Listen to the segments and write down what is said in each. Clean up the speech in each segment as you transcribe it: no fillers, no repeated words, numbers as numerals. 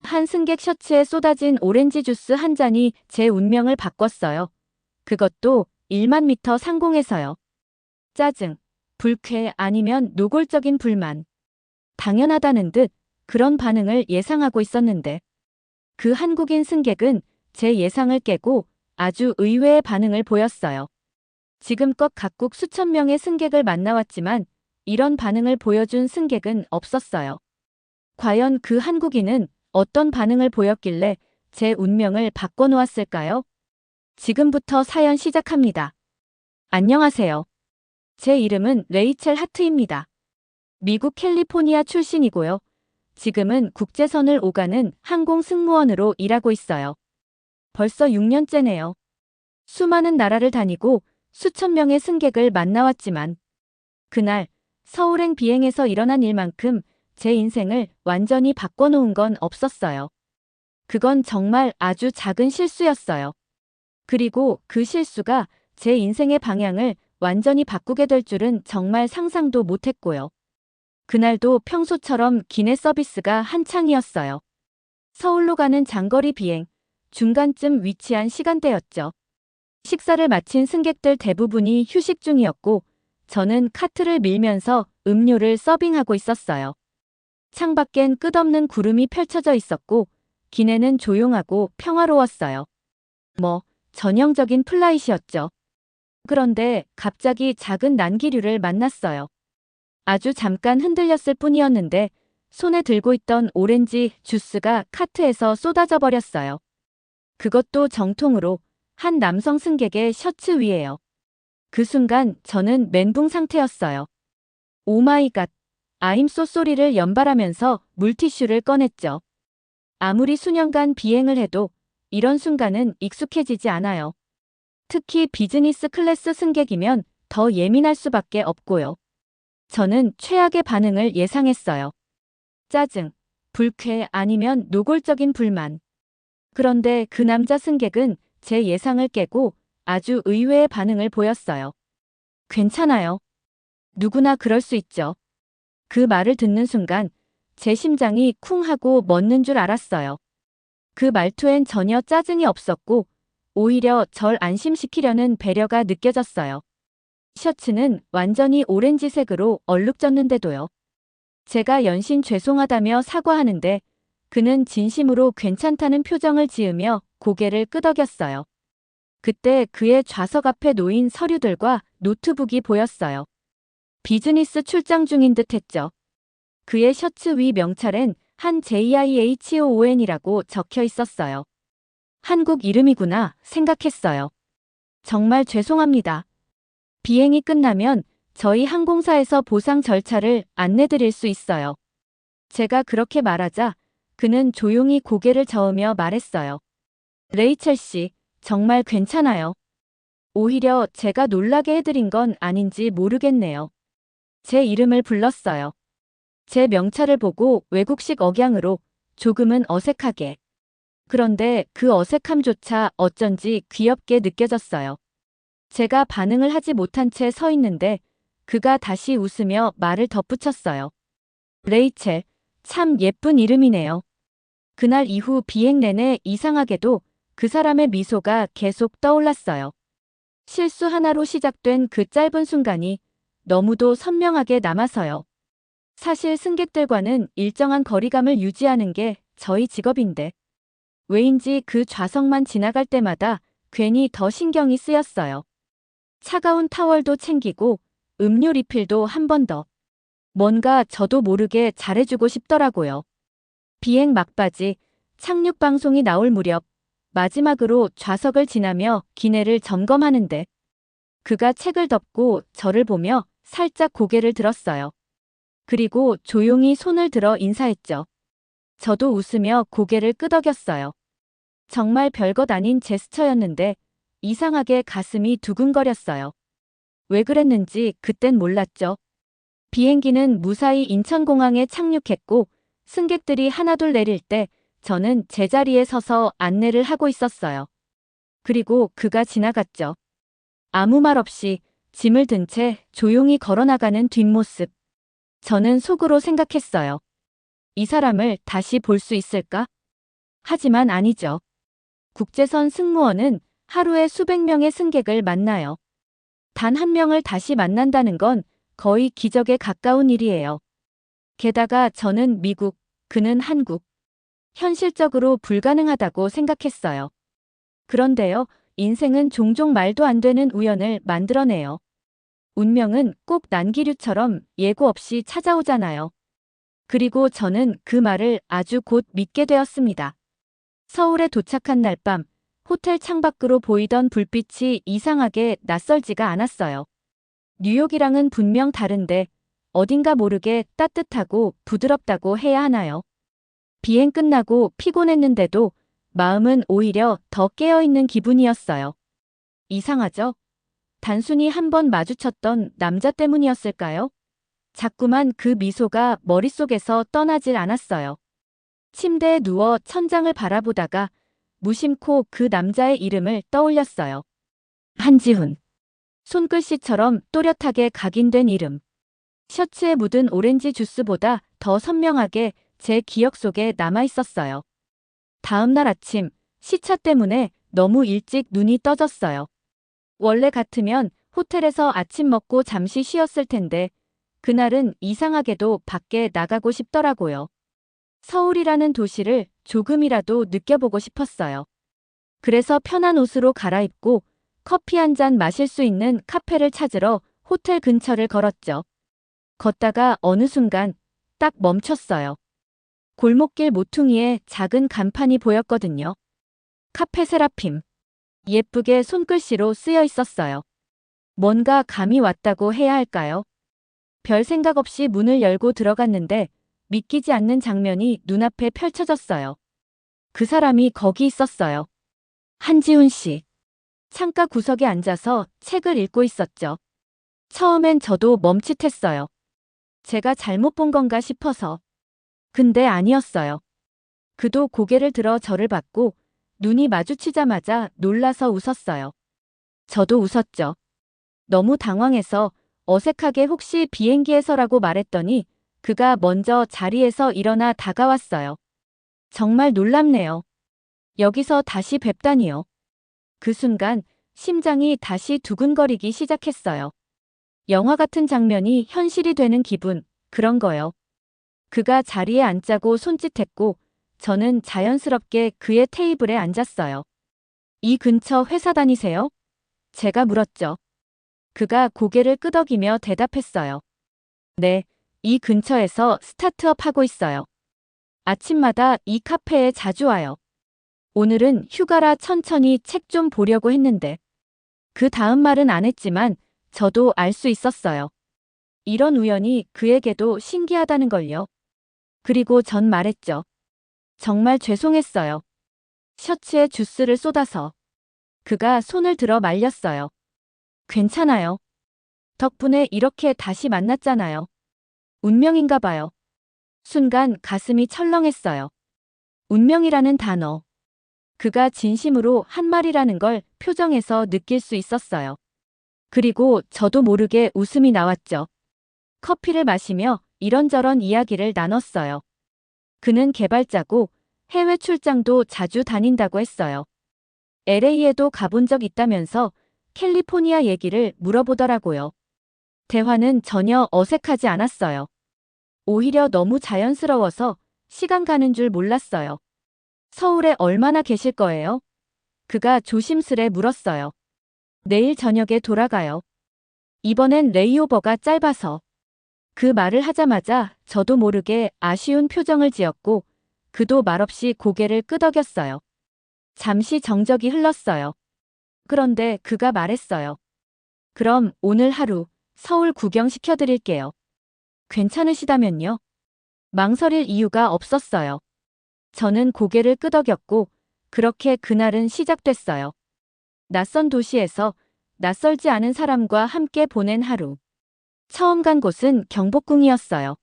한 승객 셔츠에 쏟아진 오렌지 주스 한 잔이 제 운명을 바꿨어요. 그것도 1만 미터 상공에서요. 짜증, 불쾌 아니면 노골적인 불만. 당연하다는 듯 그런 반응을 예상하고 있었는데 그 한국인 승객은 제 예상을 깨고 아주 의외의 반응을 보였어요. 지금껏 각국 수천 명의 승객을 만나왔지만 이런 반응을 보여준 승객은 없었어요. 과연 그 한국인은 어떤 반응을 보였길래 제 운명을 바꿔놓았을까요? 지금부터 사연 시작합니다. 안녕하세요. 제 이름은 레이첼 하트입니다. 미국 캘리포니아 출신이고요. 지금은 국제선을 오가는 항공 승무원으로 일하고 있어요. 벌써 6년째네요. 수많은 나라를 다니고 수천 명의 승객을 만나왔지만 그날 서울행 비행에서 일어난 일만큼 제 인생을 완전히 바꿔놓은 건 없었어요. 그건 정말 아주 작은 실수였어요. 그리고 그 실수가 제 인생의 방향을 완전히 바꾸게 될 줄은 정말 상상도 못했고요. 그날도 평소처럼 기내 서비스가 한창이었어요. 서울로 가는 장거리 비행, 중간쯤 위치한 시간대였죠. 식사를 마친 승객들 대부분이 휴식 중이었고 저는 카트를 밀면서 음료를 서빙하고 있었어요. 창밖엔 끝없는 구름이 펼쳐져 있었고 기내는 조용하고 평화로웠어요. 전형적인 플라잇이었죠. 그런데 갑자기 작은 난기류를 만났어요. 아주 잠깐 흔들렸을 뿐이었는데 손에 들고 있던 오렌지 주스가 카트에서 쏟아져 버렸어요. 그것도 정통으로 한 남성 승객의 셔츠 위에요. 그 순간 저는 멘붕 상태였어요. 오마이갓, I'm so sorry를 연발하면서 물티슈를 꺼냈죠. 아무리 수년간 비행을 해도 이런 순간은 익숙해지지 않아요. 특히 비즈니스 클래스 승객이면 더 예민할 수밖에 없고요. 저는 최악의 반응을 예상했어요. 짜증, 불쾌 아니면 노골적인 불만. 그런데 그 남자 승객은 제 예상을 깨고 아주 의외의 반응을 보였어요. 괜찮아요. 누구나 그럴 수 있죠. 그 말을 듣는 순간 제 심장이 쿵 하고 멎는 줄 알았어요. 그 말투엔 전혀 짜증이 없었고 오히려 절 안심시키려는 배려가 느껴졌어요. 셔츠는 완전히 오렌지색으로 얼룩졌는데도요. 제가 연신 죄송하다며 사과하는데 그는 진심으로 괜찮다는 표정을 지으며 고개를 끄덕였어요. 그때 그의 좌석 앞에 놓인 서류들과 노트북이 보였어요. 비즈니스 출장 중인 듯 했죠. 그의 셔츠 위 명찰엔 한 JIHOON이라고 적혀 있었어요. 한국 이름이구나 생각했어요. 정말 죄송합니다. 비행이 끝나면 저희 항공사에서 보상 절차를 안내드릴 수 있어요. 제가 그렇게 말하자 그는 조용히 고개를 저으며 말했어요. 레이첼 씨, 정말 괜찮아요. 오히려 제가 놀라게 해드린 건 아닌지 모르겠네요. 제 이름을 불렀어요. 제 명찰을 보고 외국식 억양으로 조금은 어색하게. 그런데 그 어색함조차 어쩐지 귀엽게 느껴졌어요. 제가 반응을 하지 못한 채 서 있는데 그가 다시 웃으며 말을 덧붙였어요. 레이첼, 참 예쁜 이름이네요. 그날 이후 비행 내내 이상하게도 그 사람의 미소가 계속 떠올랐어요. 실수 하나로 시작된 그 짧은 순간이 너무도 선명하게 남아서요. 사실 승객들과는 일정한 거리감을 유지하는 게 저희 직업인데 왜인지 그 좌석만 지나갈 때마다 괜히 더 신경이 쓰였어요. 차가운 타월도 챙기고 음료 리필도 한 번 더. 뭔가 저도 모르게 잘해주고 싶더라고요. 비행 막바지, 착륙 방송이 나올 무렵 마지막으로 좌석을 지나며 기내를 점검하는데 그가 책을 덮고 저를 보며 살짝 고개를 들었어요. 그리고 조용히 손을 들어 인사했죠. 저도 웃으며 고개를 끄덕였어요. 정말 별것 아닌 제스처였는데 이상하게 가슴이 두근거렸어요. 왜 그랬는지 그땐 몰랐죠. 비행기는 무사히 인천공항에 착륙했고 승객들이 하나둘 내릴 때 저는 제자리에 서서 안내를 하고 있었어요. 그리고 그가 지나갔죠. 아무 말 없이 짐을 든 채 조용히 걸어나가는 뒷모습. 저는 속으로 생각했어요. 이 사람을 다시 볼 수 있을까? 하지만 아니죠. 국제선 승무원은 하루에 수백 명의 승객을 만나요. 단 한 명을 다시 만난다는 건 거의 기적에 가까운 일이에요. 게다가 저는 미국, 그는 한국. 현실적으로 불가능하다고 생각했어요. 그런데요, 인생은 종종 말도 안 되는 우연을 만들어내요. 운명은 꼭 난기류처럼 예고 없이 찾아오잖아요. 그리고 저는 그 말을 아주 곧 믿게 되었습니다. 서울에 도착한 날 밤, 호텔 창밖으로 보이던 불빛이 이상하게 낯설지가 않았어요. 뉴욕이랑은 분명 다른데 어딘가 모르게 따뜻하고 부드럽다고 해야 하나요? 비행 끝나고 피곤했는데도 마음은 오히려 더 깨어있는 기분이었어요. 이상하죠? 단순히 한 번 마주쳤던 남자 때문이었을까요? 자꾸만 그 미소가 머릿속에서 떠나질 않았어요. 침대에 누워 천장을 바라보다가 무심코 그 남자의 이름을 떠올렸어요. 한지훈. 손글씨처럼 또렷하게 각인된 이름. 셔츠에 묻은 오렌지 주스보다 더 선명하게 제 기억 속에 남아 있었어요. 다음 날 아침, 시차 때문에 너무 일찍 눈이 떠졌어요. 원래 같으면 호텔에서 아침 먹고 잠시 쉬었을 텐데, 그날은 이상하게도 밖에 나가고 싶더라고요. 서울이라는 도시를 조금이라도 느껴보고 싶었어요. 그래서 편한 옷으로 갈아입고 커피 한 잔 마실 수 있는 카페를 찾으러 호텔 근처를 걸었죠. 걷다가 어느 순간 딱 멈췄어요. 골목길 모퉁이에 작은 간판이 보였거든요. 카페 세라핌. 예쁘게 손글씨로 쓰여 있었어요. 뭔가 감이 왔다고 해야 할까요? 별 생각 없이 문을 열고 들어갔는데 믿기지 않는 장면이 눈앞에 펼쳐졌어요. 그 사람이 거기 있었어요. 한지훈 씨. 창가 구석에 앉아서 책을 읽고 있었죠. 처음엔 저도 멈칫했어요. 제가 잘못 본 건가 싶어서. 근데 아니었어요. 그도 고개를 들어 저를 봤고 눈이 마주치자마자 놀라서 웃었어요. 저도 웃었죠. 너무 당황해서 어색하게 혹시 비행기에서라고 말했더니 그가 먼저 자리에서 일어나 다가왔어요. 정말 놀랍네요. 여기서 다시 뵙다니요. 그 순간 심장이 다시 두근거리기 시작했어요. 영화 같은 장면이 현실이 되는 기분, 그런 거요. 그가 자리에 앉자고 손짓했고 저는 자연스럽게 그의 테이블에 앉았어요. 이 근처 회사 다니세요? 제가 물었죠. 그가 고개를 끄덕이며 대답했어요. 네, 이 근처에서 스타트업 하고 있어요. 아침마다 이 카페에 자주 와요. 오늘은 휴가라 천천히 책 좀 보려고 했는데. 그 다음 말은 안 했지만 저도 알 수 있었어요. 이런 우연이 그에게도 신기하다는 걸요. 그리고 전 말했죠. 정말 죄송했어요. 셔츠에 주스를 쏟아서. 그가 손을 들어 말렸어요. 괜찮아요. 덕분에 이렇게 다시 만났잖아요. 운명인가 봐요. 순간 가슴이 철렁했어요. 운명이라는 단어. 그가 진심으로 한 말이라는 걸 표정에서 느낄 수 있었어요. 그리고 저도 모르게 웃음이 나왔죠. 커피를 마시며 이런저런 이야기를 나눴어요. 그는 개발자고 해외 출장도 자주 다닌다고 했어요. LA에도 가본 적 있다면서 캘리포니아 얘기를 물어보더라고요. 대화는 전혀 어색하지 않았어요. 오히려 너무 자연스러워서 시간 가는 줄 몰랐어요. 서울에 얼마나 계실 거예요? 그가 조심스레 물었어요. 내일 저녁에 돌아가요. 이번엔 레이오버가 짧아서. 그 말을 하자마자 저도 모르게 아쉬운 표정을 지었고 그도 말없이 고개를 끄덕였어요. 잠시 정적이 흘렀어요. 그런데 그가 말했어요. 그럼 오늘 하루 서울 구경시켜드릴게요. 괜찮으시다면요? 망설일 이유가 없었어요. 저는 고개를 끄덕였고 그렇게 그날은 시작됐어요. 낯선 도시에서 낯설지 않은 사람과 함께 보낸 하루. 처음 간 곳은 경복궁이었어요.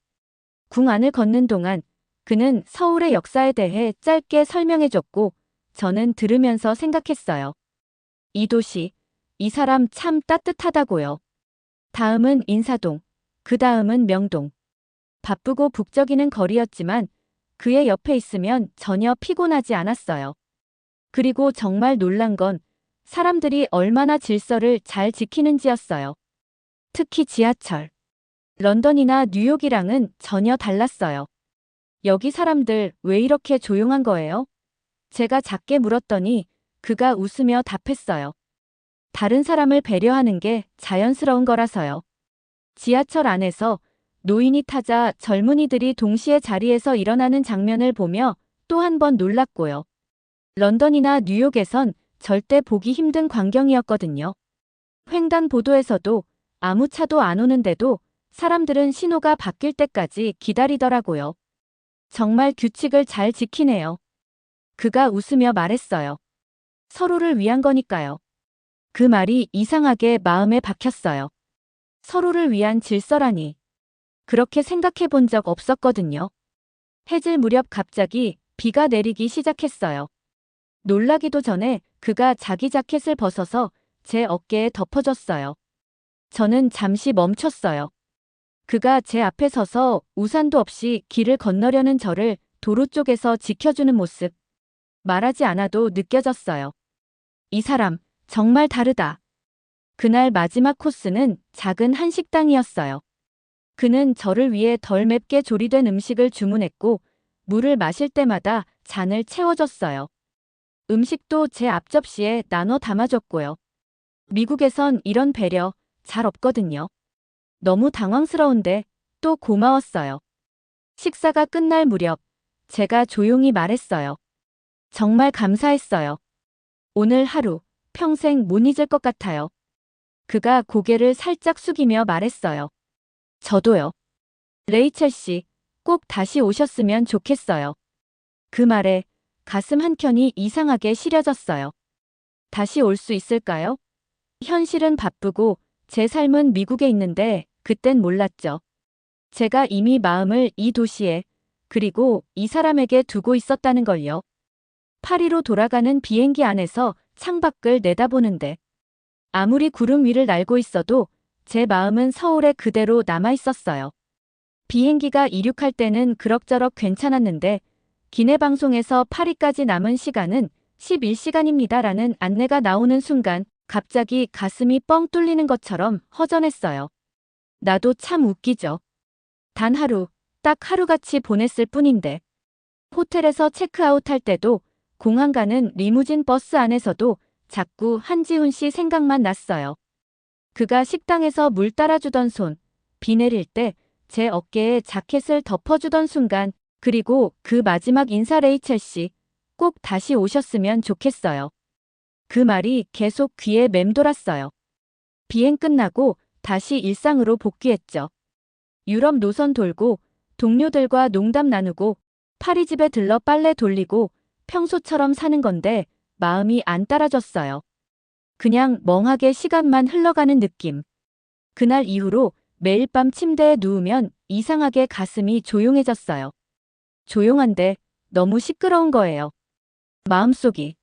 궁 안을 걷는 동안 그는 서울의 역사에 대해 짧게 설명해줬고 저는 들으면서 생각했어요. 이 도시, 이 사람 참 따뜻하다고요. 다음은 인사동, 그 다음은 명동. 바쁘고 북적이는 거리였지만 그의 옆에 있으면 전혀 피곤하지 않았어요. 그리고 정말 놀란 건 사람들이 얼마나 질서를 잘 지키는지였어요. 특히 지하철. 런던이나 뉴욕이랑은 전혀 달랐어요. 여기 사람들 왜 이렇게 조용한 거예요? 제가 작게 물었더니 그가 웃으며 답했어요. 다른 사람을 배려하는 게 자연스러운 거라서요. 지하철 안에서 노인이 타자 젊은이들이 동시에 자리에서 일어나는 장면을 보며 또 한 번 놀랐고요. 런던이나 뉴욕에선 절대 보기 힘든 광경이었거든요. 횡단보도에서도 아무 차도 안 오는데도 사람들은 신호가 바뀔 때까지 기다리더라고요. 정말 규칙을 잘 지키네요. 그가 웃으며 말했어요. 서로를 위한 거니까요. 그 말이 이상하게 마음에 박혔어요. 서로를 위한 질서라니. 그렇게 생각해 본 적 없었거든요. 해질 무렵 갑자기 비가 내리기 시작했어요. 놀라기도 전에 그가 자기 자켓을 벗어서 제 어깨에 덮어줬어요. 저는 잠시 멈췄어요. 그가 제 앞에 서서 우산도 없이 길을 건너려는 저를 도로 쪽에서 지켜주는 모습. 말하지 않아도 느껴졌어요. 이 사람, 정말 다르다. 그날 마지막 코스는 작은 한식당이었어요. 그는 저를 위해 덜 맵게 조리된 음식을 주문했고, 물을 마실 때마다 잔을 채워줬어요. 음식도 제 앞접시에 나눠 담아줬고요. 미국에선 이런 배려 잘 없거든요. 너무 당황스러운데 또 고마웠어요. 식사가 끝날 무렵 제가 조용히 말했어요. 정말 감사했어요. 오늘 하루 평생 못 잊을 것 같아요. 그가 고개를 살짝 숙이며 말했어요. 저도요. 레이첼 씨, 꼭 다시 오셨으면 좋겠어요. 그 말에 가슴 한켠이 이상하게 시려졌어요. 다시 올 수 있을까요? 현실은 바쁘고 제 삶은 미국에 있는데 그땐 몰랐죠. 제가 이미 마음을 이 도시에 그리고 이 사람에게 두고 있었다는 걸요. 파리로 돌아가는 비행기 안에서 창밖을 내다보는데 아무리 구름 위를 날고 있어도 제 마음은 서울에 그대로 남아 있었어요. 비행기가 이륙할 때는 그럭저럭 괜찮았는데 기내 방송에서 파리까지 남은 시간은 11시간입니다라는 안내가 나오는 순간 갑자기 가슴이 뻥 뚫리는 것처럼 허전했어요. 나도 참 웃기죠. 단 하루, 딱 하루같이 보냈을 뿐인데. 호텔에서 체크아웃할 때도 공항 가는 리무진 버스 안에서도 자꾸 한지훈 씨 생각만 났어요. 그가 식당에서 물 따라주던 손, 비 내릴 때 제 어깨에 자켓을 덮어주던 순간, 그리고 그 마지막 인사 레이첼 씨, 꼭 다시 오셨으면 좋겠어요. 그 말이 계속 귀에 맴돌았어요. 비행 끝나고 다시 일상으로 복귀했죠. 유럽 노선 돌고 동료들과 농담 나누고 파리 집에 들러 빨래 돌리고 평소처럼 사는 건데 마음이 안 따라줬어요. 그냥 멍하게 시간만 흘러가는 느낌. 그날 이후로 매일 밤 침대에 누우면 이상하게 가슴이 조용해졌어요. 조용한데 너무 시끄러운 거예요. 마음속이.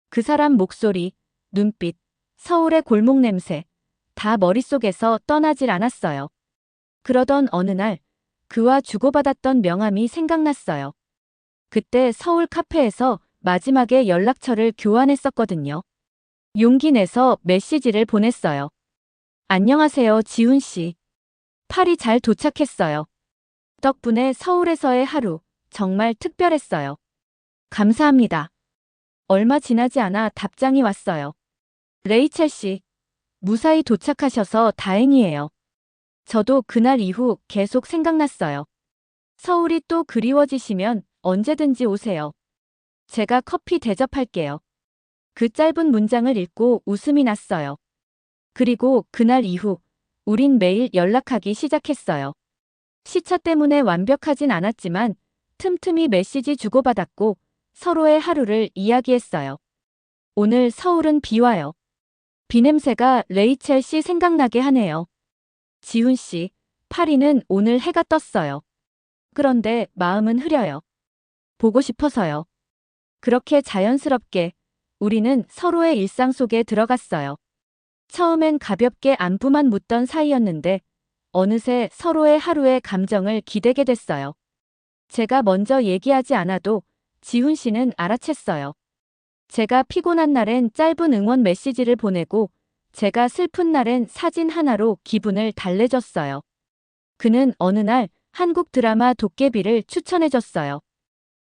그 사람 목소리, 눈빛, 서울의 골목 냄새, 다 머릿속에서 떠나질 않았어요. 그러던 어느 날 그와 주고받았던 명함이 생각났어요. 그때 서울 카페에서 마지막에 연락처를 교환했었거든요. 용기 내서 메시지를 보냈어요. 안녕하세요, 지훈 씨. 파리 잘 도착했어요. 덕분에 서울에서의 하루 정말 특별했어요. 감사합니다. 얼마 지나지 않아 답장이 왔어요. 레이첼 씨, 무사히 도착하셔서 다행이에요. 저도 그날 이후 계속 생각났어요. 서울이 또 그리워지시면 언제든지 오세요. 제가 커피 대접할게요. 그 짧은 문장을 읽고 웃음이 났어요. 그리고 그날 이후 우린 매일 연락하기 시작했어요. 시차 때문에 완벽하진 않았지만 틈틈이 메시지 주고받았고 서로의 하루를 이야기했어요. 오늘 서울은 비 와요. 비 냄새가 레이첼 씨 생각나게 하네요. 지훈 씨, 파리는 오늘 해가 떴어요. 그런데 마음은 흐려요. 보고 싶어서요. 그렇게 자연스럽게 우리는 서로의 일상 속에 들어갔어요. 처음엔 가볍게 안부만 묻던 사이였는데 어느새 서로의 하루의 감정을 기대게 됐어요. 제가 먼저 얘기하지 않아도 지훈 씨는 알아챘어요. 제가 피곤한 날엔 짧은 응원 메시지를 보내고 제가 슬픈 날엔 사진 하나로 기분을 달래줬어요. 그는 어느 날 한국 드라마 도깨비를 추천해줬어요.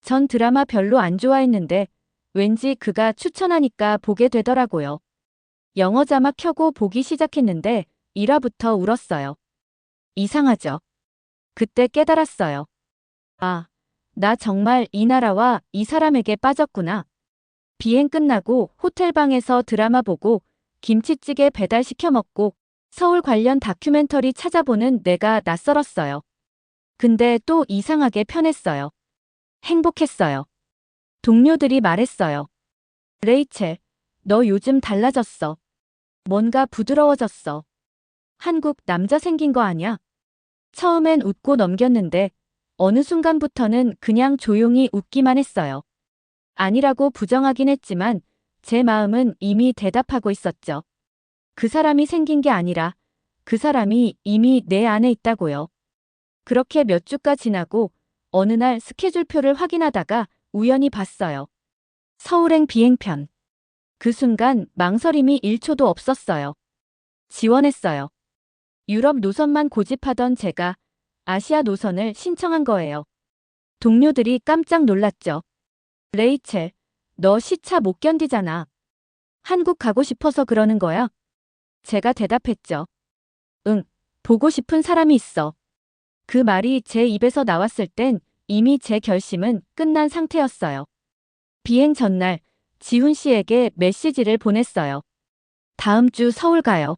전 드라마 별로 안 좋아했는데 왠지 그가 추천하니까 보게 되더라고요. 영어 자막 켜고 보기 시작했는데 1화부터 울었어요. 이상하죠? 그때 깨달았어요. 아, 나 정말 이 나라와 이 사람에게 빠졌구나. 비행 끝나고 호텔방에서 드라마 보고 김치찌개 배달시켜 먹고 서울 관련 다큐멘터리 찾아보는 내가 낯설었어요. 근데 또 이상하게 편했어요. 행복했어요. 동료들이 말했어요. 레이첼, 너 요즘 달라졌어. 뭔가 부드러워졌어. 한국 남자 생긴 거 아냐? 처음엔 웃고 넘겼는데 어느 순간부터는 그냥 조용히 웃기만 했어요. 아니라고 부정하긴 했지만 제 마음은 이미 대답하고 있었죠. 그 사람이 생긴 게 아니라 그 사람이 이미 내 안에 있다고요. 그렇게 몇 주가 지나고 어느 날 스케줄표를 확인하다가 우연히 봤어요. 서울행 비행편. 그 순간 망설임이 1초도 없었어요. 지원했어요. 유럽 노선만 고집하던 제가 아시아 노선을 신청한 거예요. 동료들이 깜짝 놀랐죠. 레이첼, 너 시차 못 견디잖아. 한국 가고 싶어서 그러는 거야? 제가 대답했죠. 응, 보고 싶은 사람이 있어. 그 말이 제 입에서 나왔을 땐 이미 제 결심은 끝난 상태였어요. 비행 전날 지훈 씨에게 메시지를 보냈어요. 다음 주 서울 가요.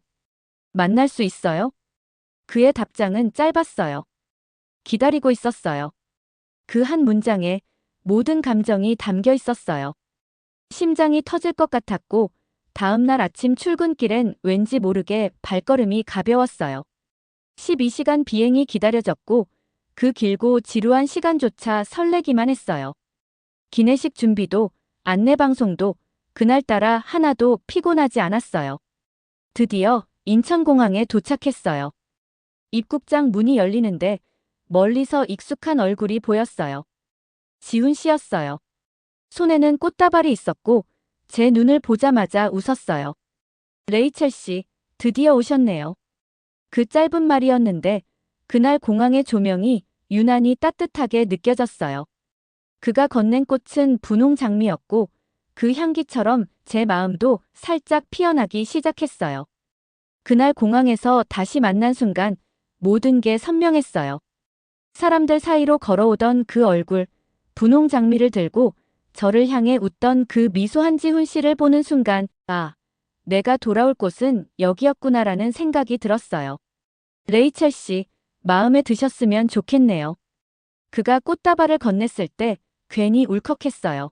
만날 수 있어요? 그의 답장은 짧았어요. 기다리고 있었어요. 그 한 문장에 모든 감정이 담겨 있었어요. 심장이 터질 것 같았고 다음 날 아침 출근길엔 왠지 모르게 발걸음이 가벼웠어요. 12시간 비행이 기다려졌고 그 길고 지루한 시간조차 설레기만 했어요. 기내식 준비도 안내방송도 그날따라 하나도 피곤하지 않았어요. 드디어 인천공항에 도착했어요. 입국장 문이 열리는데 멀리서 익숙한 얼굴이 보였어요. 지훈 씨였어요. 손에는 꽃다발이 있었고 제 눈을 보자마자 웃었어요. 레이첼 씨, 드디어 오셨네요. 그 짧은 말이었는데 그날 공항의 조명이 유난히 따뜻하게 느껴졌어요. 그가 건넨 꽃은 분홍 장미였고 그 향기처럼 제 마음도 살짝 피어나기 시작했어요. 그날 공항에서 다시 만난 순간 모든 게 선명했어요. 사람들 사이로 걸어오던 그 얼굴, 분홍 장미를 들고 저를 향해 웃던 그 미소 한지훈 씨를 보는 순간, 아, 내가 돌아올 곳은 여기였구나라는 생각이 들었어요. 레이첼 씨, 마음에 드셨으면 좋겠네요. 그가 꽃다발을 건넸을 때 괜히 울컥했어요.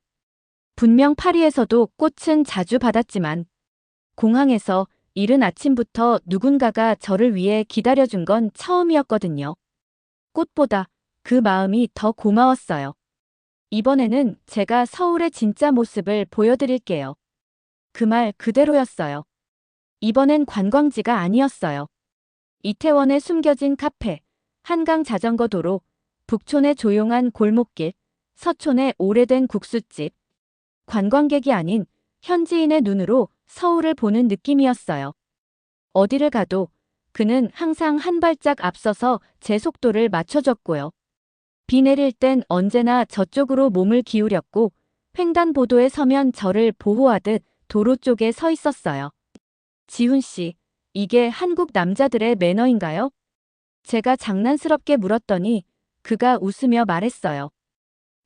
분명 파리에서도 꽃은 자주 받았지만 공항에서 이른 아침부터 누군가가 저를 위해 기다려준 건 처음이었거든요. 꽃보다 그 마음이 더 고마웠어요. 이번에는 제가 서울의 진짜 모습을 보여드릴게요. 그 말 그대로였어요. 이번엔 관광지가 아니었어요. 이태원에 숨겨진 카페, 한강 자전거 도로, 북촌의 조용한 골목길, 서촌의 오래된 국수집. 관광객이 아닌 현지인의 눈으로 서울을 보는 느낌이었어요. 어디를 가도 그는 항상 한 발짝 앞서서 제 속도를 맞춰줬고요. 비 내릴 땐 언제나 저쪽으로 몸을 기울였고 횡단보도에 서면 저를 보호하듯 도로 쪽에 서 있었어요. 지훈 씨, 이게 한국 남자들의 매너인가요? 제가 장난스럽게 물었더니 그가 웃으며 말했어요.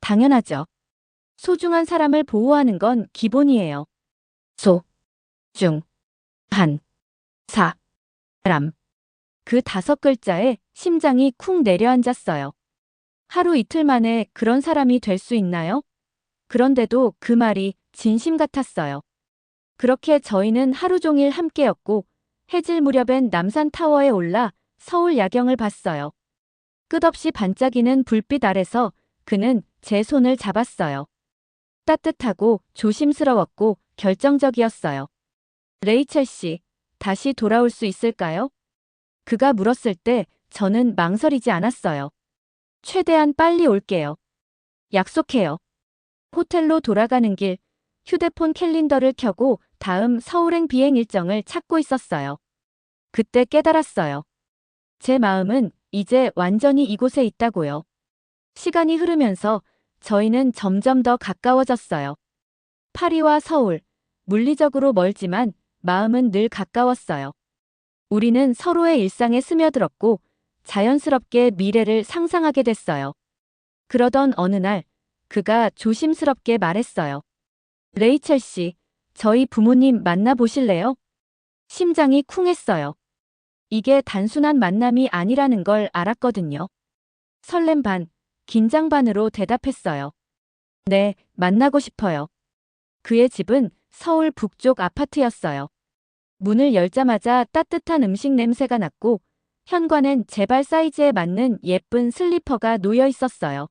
당연하죠. 소중한 사람을 보호하는 건 기본이에요. 소, 중, 한, 사, 람. 그 5글자에 심장이 쿵 내려앉았어요. 하루 이틀 만에 그런 사람이 될 수 있나요? 그런데도 그 말이 진심 같았어요. 그렇게 저희는 하루 종일 함께였고 해질 무렵엔 남산타워에 올라 서울 야경을 봤어요. 끝없이 반짝이는 불빛 아래서 그는 제 손을 잡았어요. 따뜻하고 조심스러웠고 결정적이었어요. 레이첼 씨, 다시 돌아올 수 있을까요? 그가 물었을 때 저는 망설이지 않았어요. 최대한 빨리 올게요. 약속해요. 호텔로 돌아가는 길, 휴대폰 캘린더를 켜고 다음 서울행 비행 일정을 찾고 있었어요. 그때 깨달았어요. 제 마음은 이제 완전히 이곳에 있다고요. 시간이 흐르면서 저희는 점점 더 가까워졌어요. 파리와 서울, 물리적으로 멀지만 마음은 늘 가까웠어요. 우리는 서로의 일상에 스며들었고 자연스럽게 미래를 상상하게 됐어요. 그러던 어느 날 그가 조심스럽게 말했어요. 레이첼 씨, 저희 부모님 만나보실래요? 심장이 쿵했어요. 이게 단순한 만남이 아니라는 걸 알았거든요. 설렘 반, 긴장 반으로 대답했어요. 네, 만나고 싶어요. 그의 집은 서울 북쪽 아파트였어요. 문을 열자마자 따뜻한 음식 냄새가 났고 현관엔 제 발 사이즈에 맞는 예쁜 슬리퍼가 놓여 있었어요.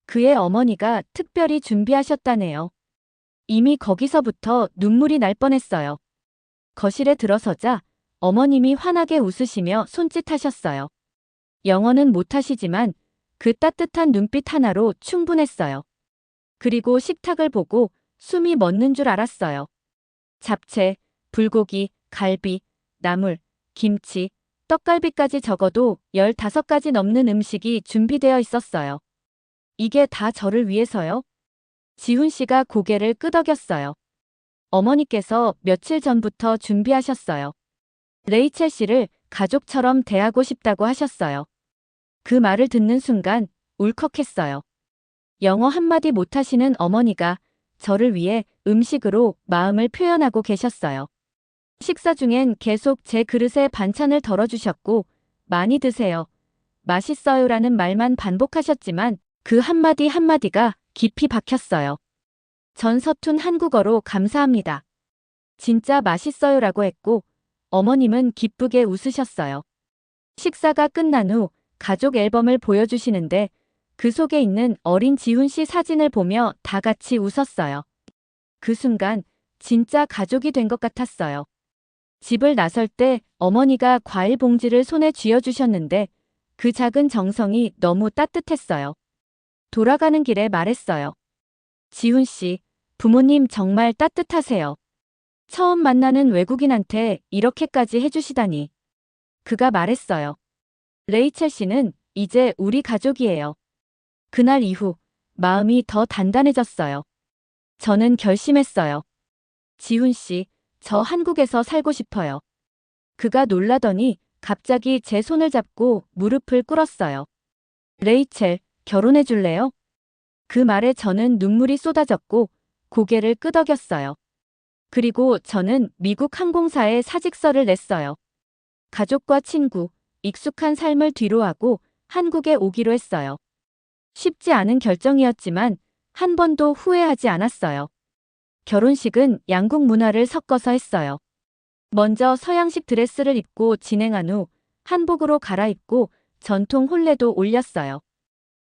그의 어머니가 특별히 준비하셨다네요. 이미 거기서부터 눈물이 날 뻔했어요. 거실에 들어서자 어머님이 환하게 웃으시며 손짓하셨어요. 영어는 못하시지만 그 따뜻한 눈빛 하나로 충분했어요. 그리고 식탁을 보고 숨이 멎는 줄 알았어요. 잡채, 불고기, 갈비, 나물, 김치, 떡갈비까지 적어도 15가지 넘는 음식이 준비되어 있었어요. 이게 다 저를 위해서요? 지훈 씨가 고개를 끄덕였어요. 어머니께서 며칠 전부터 준비하셨어요. 레이첼 씨를 가족처럼 대하고 싶다고 하셨어요. 그 말을 듣는 순간 울컥했어요. 영어 한마디 못하시는 어머니가 저를 위해 음식으로 마음을 표현하고 계셨어요. 식사 중엔 계속 제 그릇에 반찬을 덜어주셨고 많이 드세요. 맛있어요라는 말만 반복하셨지만 그 한마디 한마디가 깊이 박혔어요. 전 서툰 한국어로 감사합니다. 진짜 맛있어요라고 했고 어머님은 기쁘게 웃으셨어요. 식사가 끝난 후 가족 앨범을 보여주시는데 그 속에 있는 어린 지훈 씨 사진을 보며 다 같이 웃었어요. 그 순간 진짜 가족이 된 것 같았어요. 집을 나설 때 어머니가 과일 봉지를 손에 쥐어주셨는데 그 작은 정성이 너무 따뜻했어요. 돌아가는 길에 말했어요. 지훈 씨, 부모님 정말 따뜻하세요. 처음 만나는 외국인한테 이렇게까지 해주시다니. 그가 말했어요. 레이첼 씨는 이제 우리 가족이에요. 그날 이후 마음이 더 단단해졌어요. 저는 결심했어요. 지훈 씨, 저 한국에서 살고 싶어요. 그가 놀라더니 갑자기 제 손을 잡고 무릎을 꿇었어요. 레이첼, 결혼해 줄래요? 그 말에 저는 눈물이 쏟아졌고 고개를 끄덕였어요. 그리고 저는 미국 항공사에 사직서를 냈어요. 가족과 친구, 익숙한 삶을 뒤로하고 한국에 오기로 했어요. 쉽지 않은 결정이었지만 한 번도 후회하지 않았어요. 결혼식은 양국 문화를 섞어서 했어요. 먼저 서양식 드레스를 입고 진행한 후 한복으로 갈아입고 전통 혼례도 올렸어요.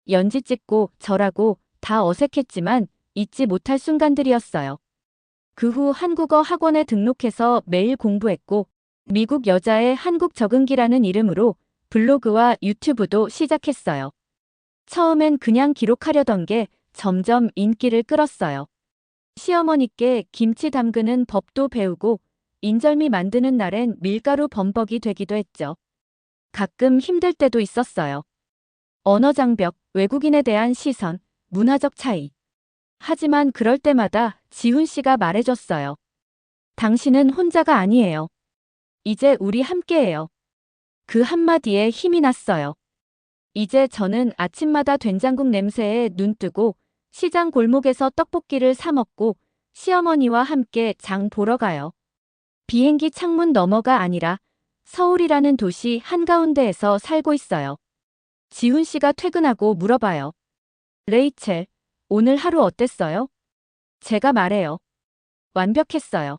연지 찍고 절하고 다 어색했지만 잊지 못할 순간들이었어요. 그 후 한국어 학원에 등록해서 매일 공부했고 미국 여자의 한국 적응기라는 이름으로 블로그와 유튜브도 시작했어요. 처음엔 그냥 기록하려던 게 점점 인기를 끌었어요. 시어머니께 김치 담그는 법도 배우고 인절미 만드는 날엔 밀가루 범벅이 되기도 했죠. 가끔 힘들 때도 있었어요. 언어 장벽, 외국인에 대한 시선, 문화적 차이. 하지만 그럴 때마다 지훈 씨가 말해줬어요. 당신은 혼자가 아니에요. 이제 우리 함께해요. 그 한마디에 힘이 났어요. 이제 저는 아침마다 된장국 냄새에 눈뜨고 시장 골목에서 떡볶이를 사 먹고 시어머니와 함께 장 보러 가요. 비행기 창문 너머가 아니라 서울이라는 도시 한가운데에서 살고 있어요. 지훈 씨가 퇴근하고 물어봐요. 레이첼, 오늘 하루 어땠어요? 제가 말해요. 완벽했어요.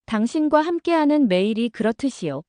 당신과 함께하는 매일이 그렇듯이요.